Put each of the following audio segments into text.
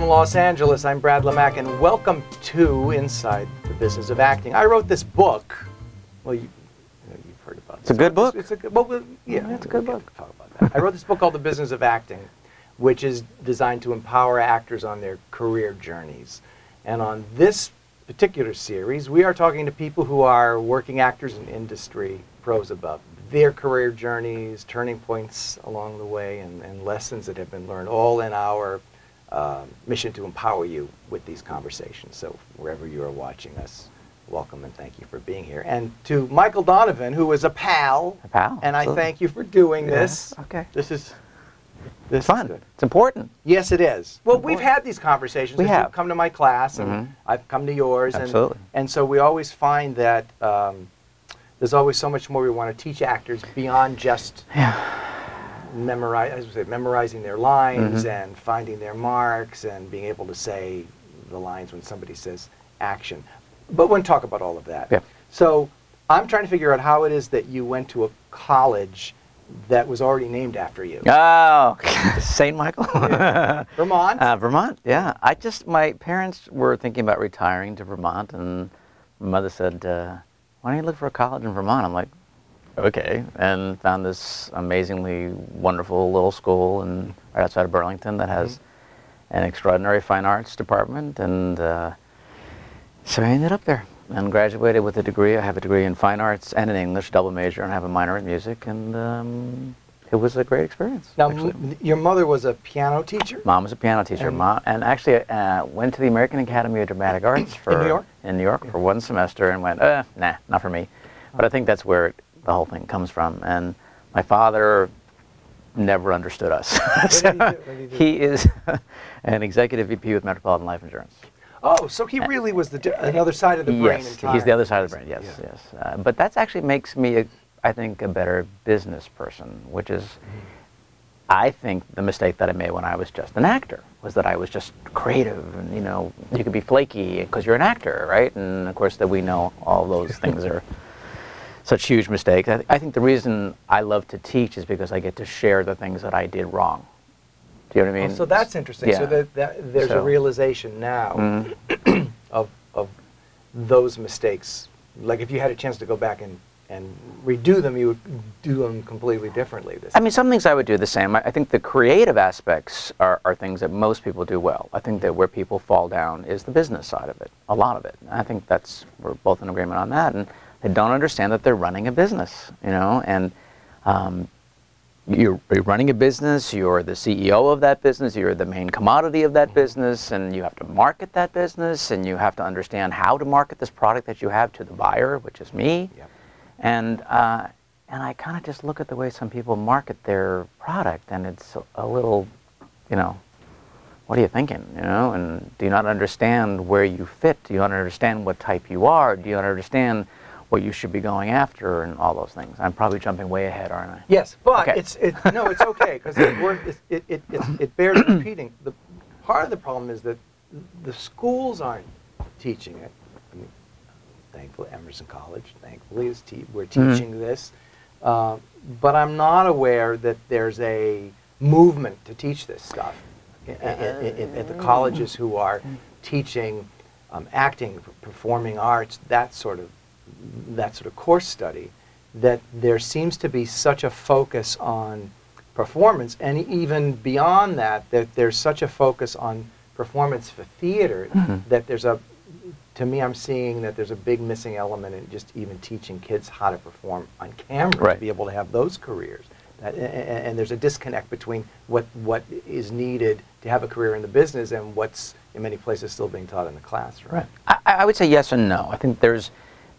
Los Angeles. I'm Brad Lamack, and welcome to Inside the Business of Acting. I wrote this book. Well, you've heard about it. It's a good book. It's a good, well, yeah, it's a good book. Talk about that. I wrote this book called The Business of Acting, which is designed to empower actors on their career journeys. And on this particular series, we are talking to people who are working actors in industry, pros above, their career journeys, turning points along the way, and lessons that have been learned, all in our mission to empower you with these conversations. So wherever you are watching us, welcome and thank you for being here. And to Michael Donovan, who is a pal. A pal. And absolutely. I thank you for doing this. Okay. This is fun. good. It's important. Yes, it is. Well, we've had these conversations. We have. You've come to my class, and I've come to yours. Absolutely. And so we always find that there's always so much more we want to teach actors beyond just memorizing their lines and finding their marks and being able to say the lines when somebody says action. But we'll talk about all of that. Yeah. So I'm trying to figure out how it is that you went to a college that was already named after you. Oh, St. Michael? Yeah. Vermont? Vermont, yeah. My parents were thinking about retiring to Vermont, and my mother said, why don't you look for a college in Vermont? I'm like, okay, and found this amazingly wonderful little school right outside of Burlington that has an extraordinary fine arts department, and so I ended up there and graduated with a degree. I have a degree in fine arts and in English, double major, and I have a minor in music, and it was a great experience. Now, your mother was a piano teacher? Mom was a piano teacher. And actually went to the American Academy of Dramatic Arts in New York for one semester and went, nah, not for me. But I think that's where the whole thing comes from. And my father never understood us. He is an executive VP with Metropolitan Life Insurance. Oh, so he really was another side of the brain entirely. Yes, he's the other side of the brain, yes, yes. But that actually makes me, I think, a better business person, which is, I think, the mistake that I made when I was just an actor, was that I was just creative, and, you could be flaky because you're an actor, right? And, of course, that we know all those things are such huge mistakes. I think the reason I love to teach is because I get to share the things that I did wrong. Do you know what I mean? Oh, so that's interesting. Yeah. So there's a realization now of those mistakes. Like if you had a chance to go back and redo them, you would do them completely differently. I mean, some things I would do the same. I think the creative aspects are things that most people do well. I think that where people fall down is the business side of it, a lot of it. And I think we're both in agreement on that. And they don't understand that they're running a business, and you're running a business, you're the CEO of that business, you're the main commodity of that business, and you have to market that business, and you have to understand how to market this product that you have to the buyer, which is me. Yep. And I kind of just look at the way some people market their product, and it's a little, what are you thinking, and do you not understand where you fit? Do you not understand what type you are? Do you not understand what you should be going after and all those things? I'm probably jumping way ahead, aren't I? Yes, but okay. it's okay, because it bears repeating. Part of the problem is that the schools aren't teaching it. I mean, thankfully, Emerson College, thankfully, we're teaching this. But I'm not aware that there's a movement to teach this stuff at the colleges who are teaching acting, performing arts, that sort of course study, that there seems to be such a focus on performance, and even beyond that there's such a focus on performance for theater that to me, I'm seeing that there's a big missing element in just even teaching kids how to perform on camera to be able to have those careers. And there's a disconnect between what is needed to have a career in the business and what's in many places still being taught in the classroom. Right. I would say yes and no. I think there's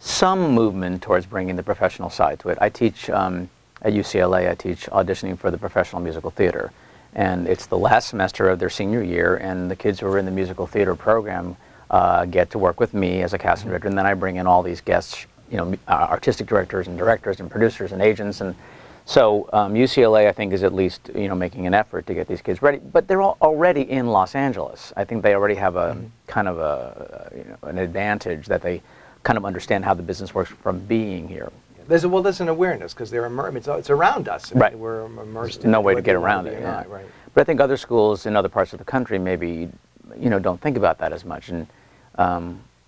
some movement towards bringing the professional side to it. I teach at UCLA, I teach auditioning for the professional musical theater. And it's the last semester of their senior year, and the kids who are in the musical theater program get to work with me as a casting director, and then I bring in all these guests, artistic directors and producers and agents. And so UCLA, I think, is at least making an effort to get these kids ready. But they're all already in Los Angeles. I think they already have a kind of an advantage that they kind of understand how the business works from being here. There's an awareness because it's around us. Right. We're immersed in no way to get around it. Yeah. Right. But I think other schools in other parts of the country maybe you know, don't think about that as much. And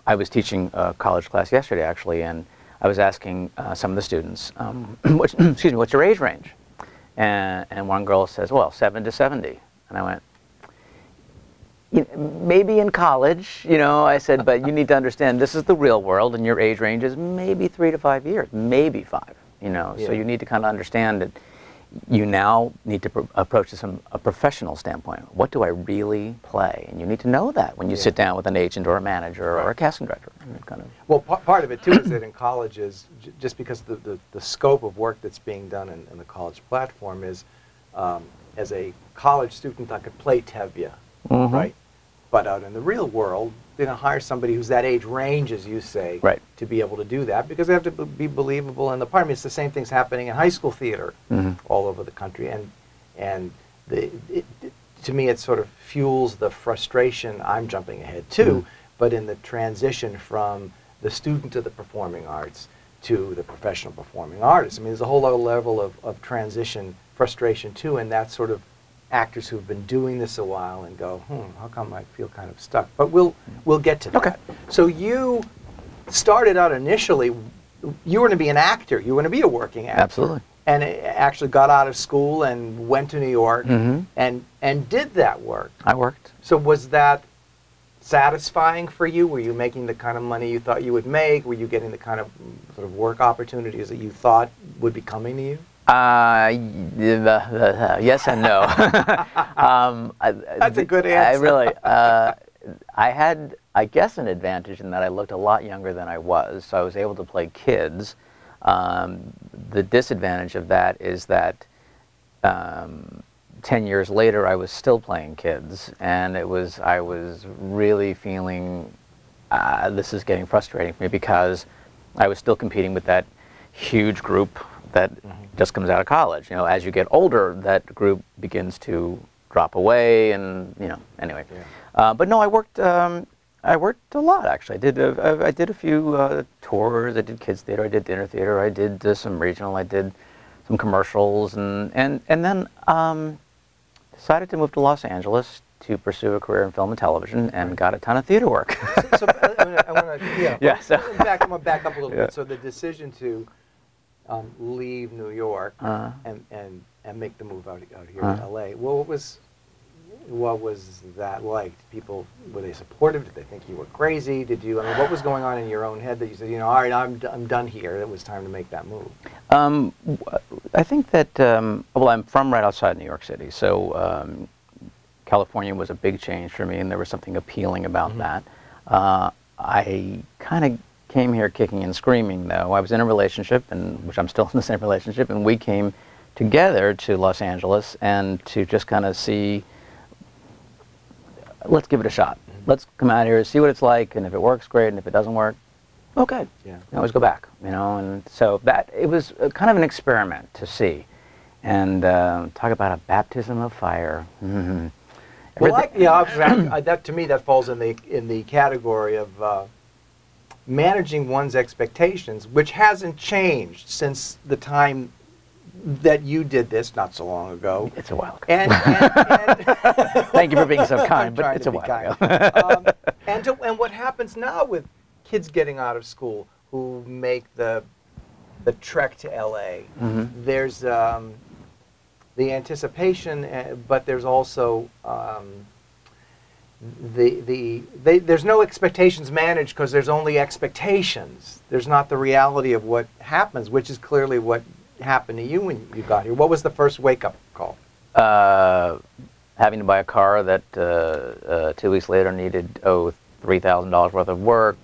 I was teaching a college class yesterday, actually, and I was asking some of the students, excuse me, what's your age range? And one girl says, well, 7 to 70. And I went, you know, maybe in college, you know, I said, but you need to understand this is the real world, and your age range is maybe 3 to 5 years, maybe 5, you know. Yeah. So you need to kind of understand that you now need to approach this from a professional standpoint. What do I really play? And you need to know that when you sit down with an agent or a manager or a casting director. And kind of. Well, part of it too is that in colleges, just because the scope of work that's being done in the college platform is, as a college student, I could play Tevye, right? But out in the real world, they're going to hire somebody who's that age range, as you say, to be able to do that, because they have to be believable in the part. I mean, it's the same thing's happening in high school theater all over the country, and to me, it sort of fuels the frustration. I'm jumping ahead too, but in the transition from the student of the performing arts to the professional performing artist. I mean, there's a whole other level of transition frustration too, and that sort of actors who've been doing this a while and go, how come I feel kind of stuck? But we'll get to that. Okay. So you started out initially, you were going to be an actor. You were going to be a working actor. Absolutely. And actually got out of school and went to New York and did that work. I worked. So was that satisfying for you? Were you making the kind of money you thought you would make? Were you getting the kind of sort of work opportunities that you thought would be coming to you? Yes and no. That's a good answer. I really, I had, I guess, an advantage in that I looked a lot younger than I was, so I was able to play kids. The disadvantage of that is that 10 years later, I was still playing kids, and I was really feeling this is getting frustrating for me, because I was still competing with that huge group that just comes out of college. You know, as you get older, that group begins to drop away, and you know. Anyway, but no, I worked a lot actually. I did a few tours. I did kids theater. I did dinner theater. I did some regional. I did some commercials, and then decided to move to Los Angeles to pursue a career in film and television, and got a ton of theater work. So I want to, So I'm going to back up a little bit. So the decision to leave New York and make the move out here to LA. Well, what was that like? People, were they supportive? Did they think you were crazy? Did you? I mean, what was going on in your own head that you said, you know, all right, I'm done here. It was time to make that move. I think that well, I'm from right outside New York City, so California was a big change for me, and there was something appealing about that. I kind of came here kicking and screaming, though. I was in a relationship, which I'm still in the same relationship, and we came together to Los Angeles and to just kind of see, let's give it a shot. Let's come out here, see what it's like, and if it works, great, and if it doesn't work, okay. You can always go back, you know. And so it was kind of an experiment to see, and talk about a baptism of fire. Well, that to me, that falls in the category of managing one's expectations, which hasn't changed since the time that you did this not so long ago. It's a while ago. And thank you for being so kind, but it's a while ago. And what happens now with kids getting out of school who make the trek to LA? There's the anticipation, but there's also there's no expectations managed, because there's only expectations. There's not the reality of what happens, which is clearly what happened to you when you got here. What was the first wake-up call? Having to buy a car that 2 weeks later needed $3,000 worth of work.